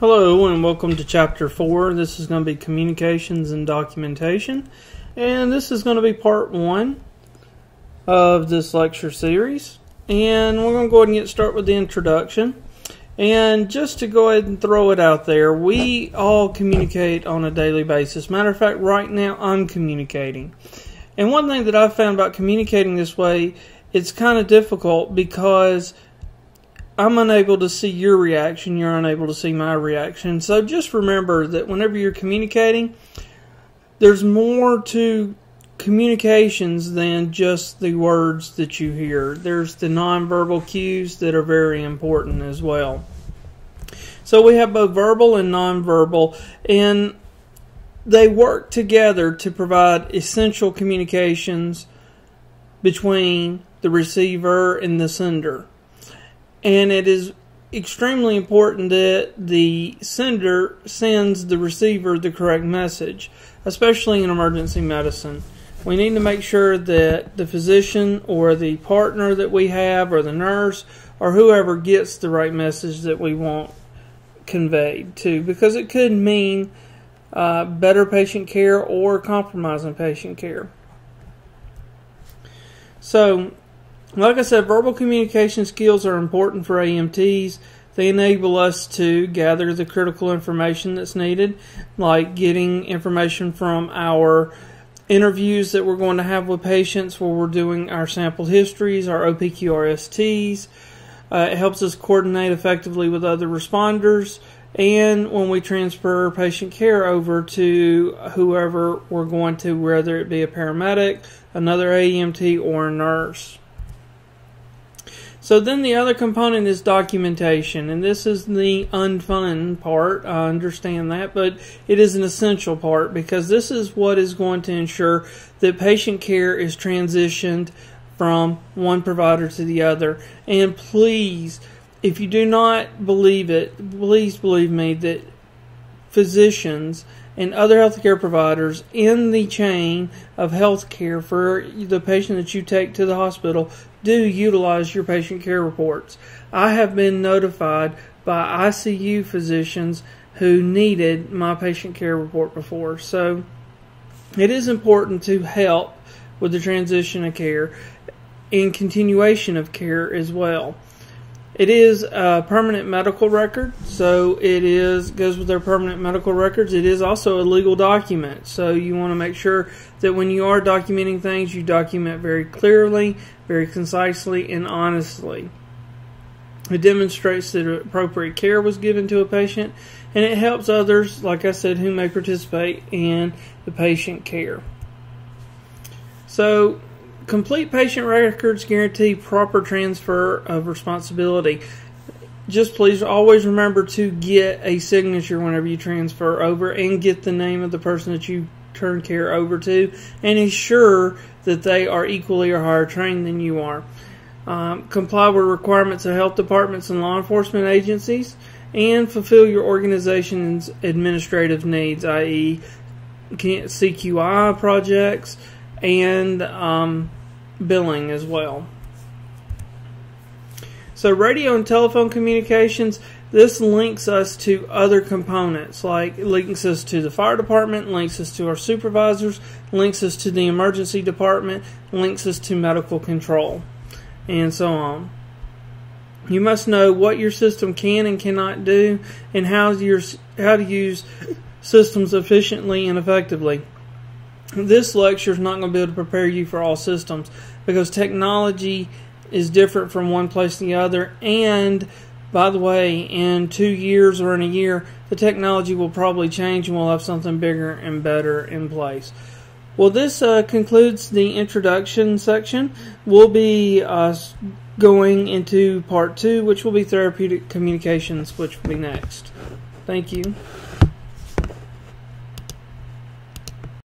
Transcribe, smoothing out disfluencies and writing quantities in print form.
Hello and welcome to Chapter 4. This is going to be Communications and Documentation. And this is going to be Part 1 of this lecture series. And we're going to go ahead and get started with the introduction. And just to go ahead and throw it out there, we all communicate on a daily basis. Matter of fact, right now I'm communicating. And one thing that I've found about communicating this way, it's kind of difficult because I'm unable to see your reaction, you're unable to see my reaction. So just remember that whenever you're communicating, there's more to communications than just the words that you hear. There's the nonverbal cues that are very important as well. So we have both verbal and nonverbal, and they work together to provide essential communications between the receiver and the sender. And it is extremely important that the sender sends the receiver the correct message, especially in emergency medicine. We need to make sure that the physician or the partner that we have or the nurse or whoever gets the right message that we want conveyed to, because it could mean better patient care or compromising patient care. So, like I said, verbal communication skills are important for AMTs. They enable us to gather the critical information that's needed, like getting information from our interviews that we're going to have with patients where we're doing our sample histories, our OPQRSTs. It helps us coordinate effectively with other responders, and when we transfer patient care over to whoever we're going to, whether it be a paramedic, another AMT, or a nurse. So then the other component is documentation, and this is the unfun part, I understand that, but it is an essential part because this is what is going to ensure that patient care is transitioned from one provider to the other. And please, if you do not believe it, please believe me that physicians and other healthcare providers in the chain of healthcare for the patient that you take to the hospital do utilize your patient care reports. I have been notified by ICU physicians who needed my patient care report before. So it is important to help with the transition of care and continuation of care as well. It is a permanent medical record, so it goes with their permanent medical records. It is also a legal document, so you want to make sure that when you are documenting things, you document very clearly, very concisely, and honestly. It demonstrates that appropriate care was given to a patient, and it helps others, like I said, who may participate in the patient care. So, complete patient records guarantee proper transfer of responsibility. Just please always remember to get a signature whenever you transfer over, and get the name of the person that you turn care over to, and ensure that they are equally or higher trained than you are. Comply with requirements of health departments and law enforcement agencies, and fulfill your organization's administrative needs, i.e. CQI projects and billing as well. So radio and telephone communications, this links us to other components, like it links us to the fire department, links us to our supervisors, links us to the emergency department, links us to medical control, and so on. You must know what your system can and cannot do, and how to use systems efficiently and effectively. This lecture is not going to be able to prepare you for all systems because technology is different from one place to the other, and by the way, in 2 years or in a year, the technology will probably change and we'll have something bigger and better in place. Well, this concludes the introduction section. We'll be going into Part 2, which will be therapeutic communications, which will be next. Thank you.